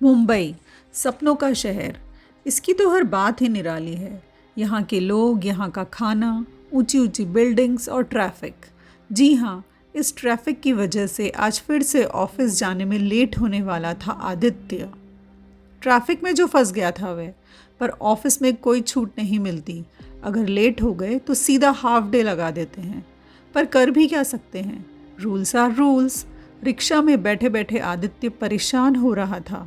मुंबई, सपनों का शहर। इसकी तो हर बात ही निराली है। यहाँ के लोग, यहाँ का खाना, ऊंची ऊंची बिल्डिंग्स और ट्रैफिक। जी हाँ, इस ट्रैफिक की वजह से आज फिर से ऑफिस जाने में लेट होने वाला था आदित्य। ट्रैफिक में जो फंस गया था वह, पर ऑफिस में कोई छूट नहीं मिलती। अगर लेट हो गए तो सीधा हाफ डे लगा देते हैं। पर कर भी क्या सकते हैं, रूल्स आर रूल्स। रिक्शा में बैठे बैठे आदित्य परेशान हो रहा था।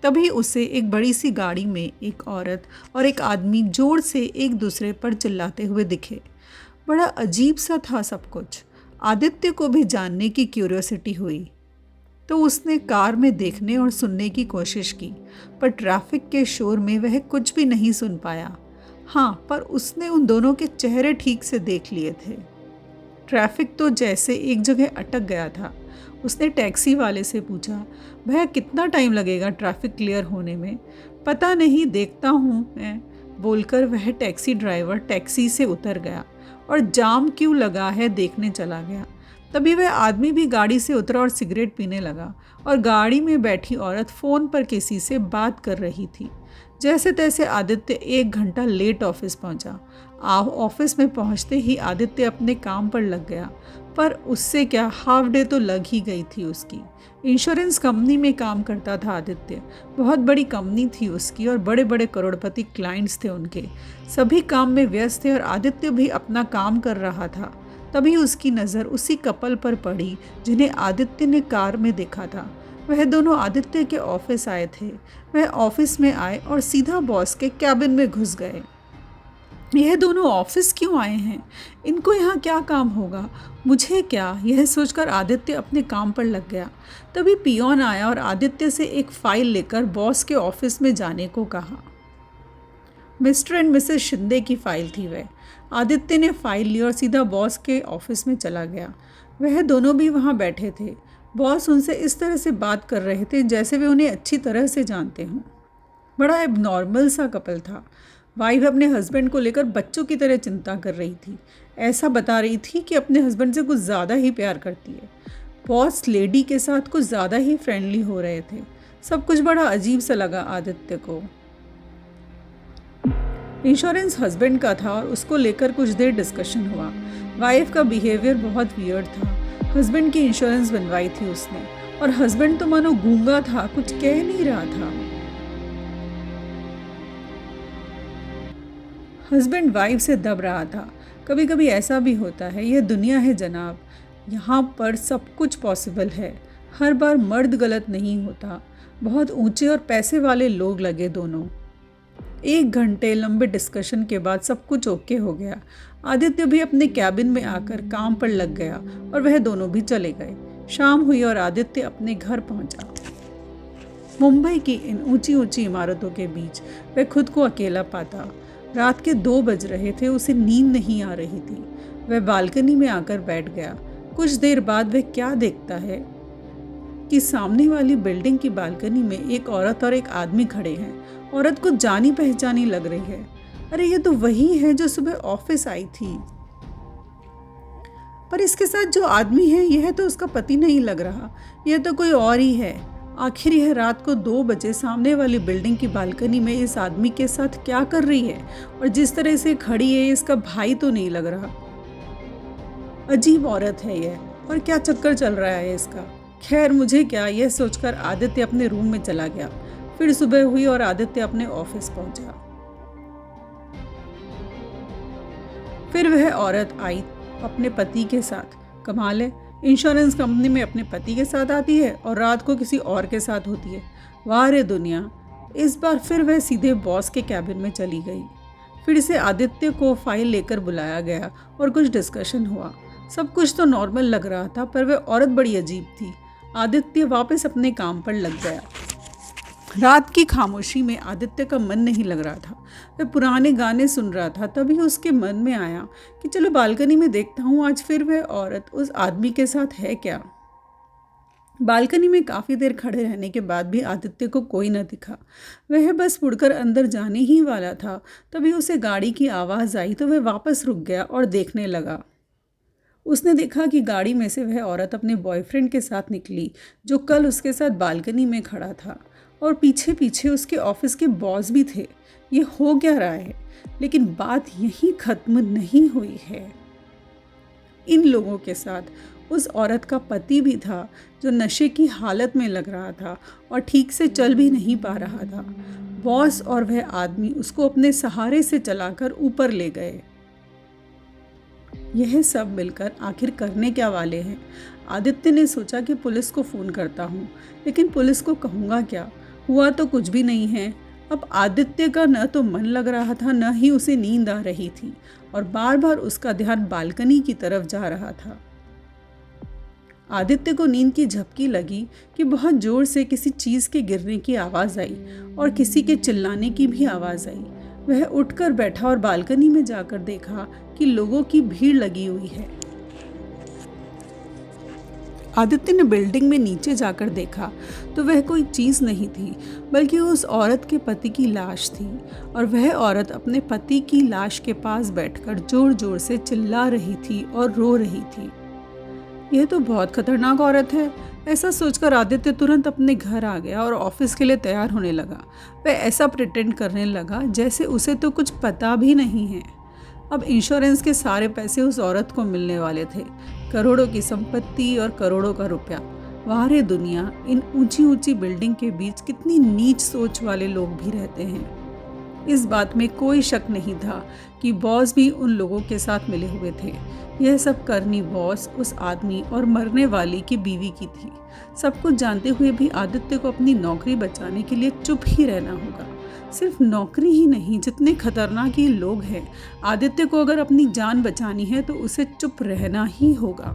तभी उसे एक बड़ी सी गाड़ी में एक औरत और एक आदमी जोर से एक दूसरे पर चिल्लाते हुए दिखे। बड़ा अजीब सा था सब कुछ। आदित्य को भी जानने की क्यूरियोसिटी हुई, तो उसने कार में देखने और सुनने की कोशिश की, पर ट्रैफिक के शोर में वह कुछ भी नहीं सुन पाया। हाँ, पर उसने उन दोनों के चेहरे ठीक से देख लिए थे। ट्रैफिक तो जैसे एक जगह अटक गया था। उसने टैक्सी वाले से पूछा, भैया कितना टाइम लगेगा ट्रैफिक क्लियर होने में? पता नहीं, देखता हूँ मैं, बोलकर वह टैक्सी ड्राइवर टैक्सी से उतर गया और जाम क्यों लगा है देखने चला गया। तभी वह आदमी भी गाड़ी से उतरा और सिगरेट पीने लगा, और गाड़ी में बैठी औरत फ़ोन पर किसी से बात कर रही थी। जैसे तैसे आदित्य 1 घंटा लेट ऑफिस पहुंचा। ऑफिस में पहुंचते ही आदित्य अपने काम पर लग गया, पर उससे क्या, हाफ डे तो लग ही गई थी उसकी। इंश्योरेंस कंपनी में काम करता था आदित्य। बहुत बड़ी कंपनी थी उसकी और बड़े बड़े करोड़पति क्लाइंट्स थे उनके। सभी काम में व्यस्त थे और आदित्य भी अपना काम कर रहा था। तभी उसकी नज़र उसी कपल पर पड़ी जिन्हें आदित्य ने कार में देखा था। वह दोनों आदित्य के ऑफिस आए थे। वह ऑफिस में आए और सीधा बॉस के कैबिन में घुस गए। यह दोनों ऑफिस क्यों आए हैं? इनको यहाँ क्या काम होगा? मुझे क्या, यह सोचकर आदित्य अपने काम पर लग गया। तभी पियोन आया और आदित्य से एक फाइल लेकर बॉस के ऑफिस में जाने को कहा। मिस्टर एंड मिसेस शिंदे की फाइल थी वह। आदित्य ने फाइल ली और सीधा बॉस के ऑफिस में चला गया। वह दोनों भी वहाँ बैठे थे। बॉस उनसे इस तरह से बात कर रहे थे जैसे वे उन्हें अच्छी तरह से जानते हों। बड़ा एबनॉर्मल सा कपल था। वाइफ अपने हस्बैंड को लेकर बच्चों की तरह चिंता कर रही थी। ऐसा बता रही थी कि अपने हस्बैंड से कुछ ज़्यादा ही प्यार करती है। बॉस लेडी के साथ कुछ ज़्यादा ही फ्रेंडली हो रहे थे। सब कुछ बड़ा अजीब सा लगा आदित्य को। इंश्योरेंस हस्बैंड का था और उसको लेकर कुछ देर डिस्कशन हुआ। वाइफ का बिहेवियर बहुत वियर्ड था। हस्बैंड की इंश्योरेंस बनवाई थी उसने, और हस्बैंड तो मानो गूंगा था, कुछ कह नहीं रहा था। हस्बैंड वाइफ से दब रहा था। कभी कभी ऐसा भी होता है, यह दुनिया है जनाब, यहाँ पर सब कुछ पॉसिबल है। हर बार मर्द गलत नहीं होता। बहुत ऊंचे और पैसे वाले लोग लगे दोनों। 1 घंटे लंबे डिस्कशन के बाद सब कुछ ओके हो गया। आदित्य भी अपने कैबिन में आकर काम पर लग गया और वह दोनों भी चले गए। शाम हुई और आदित्य अपने घर पहुंचा। मुंबई की इन ऊंची ऊंची इमारतों के बीच वह खुद को अकेला पाता। रात के 2 बज रहे थे, उसे नींद नहीं आ रही थी। वह बालकनी में आकर बैठ गया। कुछ देर बाद वह क्या देखता है कि सामने वाली बिल्डिंग की बालकनी में एक औरत और एक आदमी खड़े हैं। औरत को जानी पहचानी लग रही है। अरे ये तो वही है जो सुबह ऑफिस आई थी। पर इसके साथ जो आदमी है यह तो उसका पति नहीं लग रहा, यह तो कोई और ही है। आखिर यह रात को 2 बजे सामने वाली बिल्डिंग की बालकनी में इस आदमी के साथ क्या कर रही है? और जिस तरह से खड़ी है, इसका भाई तो नहीं लग रहा। अजीब औरत है यह, और क्या चक्कर चल रहा है इसका। खैर मुझे क्या, यह सोचकर आदित्य अपने रूम में चला गया। फिर सुबह हुई और आदित्य अपने ऑफिस पहुंचा। फिर वह औरत आई अपने पति के साथ। कमाल है, इंश्योरेंस कंपनी में अपने पति के साथ आती है और रात को किसी और के साथ होती है। वाह रे दुनिया। इस बार फिर वह सीधे बॉस के कैबिन में चली गई। फिर से आदित्य को फाइल लेकर बुलाया गया और कुछ डिस्कशन हुआ। सब कुछ तो नॉर्मल लग रहा था, पर वह औरत बड़ी अजीब थी। आदित्य वापस अपने काम पर लग गया। रात की खामोशी में आदित्य का मन नहीं लग रहा था। वह पुराने गाने सुन रहा था। तभी उसके मन में आया कि चलो बालकनी में देखता हूँ, आज फिर वह औरत उस आदमी के साथ है क्या। बालकनी में काफ़ी देर खड़े रहने के बाद भी आदित्य को कोई न दिखा। वह बस मुड़कर अंदर जाने ही वाला था। तभी उसे गाड़ी की आवाज़ आई तो वह वापस रुक गया और देखने लगा। उसने देखा कि गाड़ी में से वह औरत अपने बॉयफ्रेंड के साथ निकली, जो कल उसके साथ बालकनी में खड़ा था। और पीछे पीछे उसके ऑफिस के बॉस भी थे। ये हो क्या रहा है? लेकिन बात यहीं ख़त्म नहीं हुई है। इन लोगों के साथ उस औरत का पति भी था, जो नशे की हालत में लग रहा था और ठीक से चल भी नहीं पा रहा था। बॉस और वह आदमी उसको अपने सहारे से चलाकर ऊपर ले गए। यह सब मिलकर आखिर करने क्या वाले हैं? आदित्य ने सोचा कि पुलिस को फ़ोन करता हूँ, लेकिन पुलिस को कहूँगा क्या? हुआ तो कुछ भी नहीं है। अब आदित्य का न तो मन लग रहा था, न ही उसे नींद आ रही थी, और बार बार उसका ध्यान बालकनी की तरफ जा रहा था। आदित्य को नींद की झपकी लगी कि बहुत जोर से किसी चीज़ के गिरने की आवाज़ आई और किसी के चिल्लाने की भी आवाज़ आई। वह उठकर बैठा और बालकनी में जाकर देखा कि लोगों की भीड़ लगी हुई है। आदित्य ने बिल्डिंग में नीचे जाकर देखा तो वह कोई चीज़ नहीं थी, बल्कि उस औरत के पति की लाश थी, और वह औरत अपने पति की लाश के पास बैठकर जोर जोर से चिल्ला रही थी और रो रही थी। यह तो बहुत खतरनाक औरत है। ऐसा सोचकर आदित्य तुरंत अपने घर आ गया और ऑफिस के लिए तैयार होने लगा। वह ऐसा प्रिटेंड करने लगा जैसे उसे तो कुछ पता भी नहीं है। अब इंश्योरेंस के सारे पैसे उस औरत को मिलने वाले थे, करोड़ों की संपत्ति और करोड़ों का रुपया। वाह रे दुनिया, इन ऊंची ऊंची बिल्डिंग के बीच कितनी नीच सोच वाले लोग भी रहते हैं। इस बात में कोई शक नहीं था कि बॉस भी उन लोगों के साथ मिले हुए थे। यह सब करनी बॉस, उस आदमी और मरने वाली की बीवी की थी। सब कुछ जानते हुए भी आदित्य को अपनी नौकरी बचाने के लिए चुप ही रहना होगा। सिर्फ नौकरी ही नहीं, जितने खतरनाक ये लोग हैं, आदित्य को अगर अपनी जान बचानी है तो उसे चुप रहना ही होगा।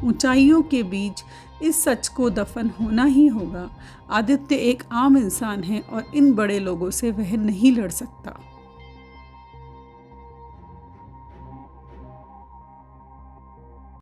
ऊंचाइयों के बीच इस सच को दफन होना ही होगा। आदित्य एक आम इंसान है और इन बड़े लोगों से वह नहीं लड़ सकता।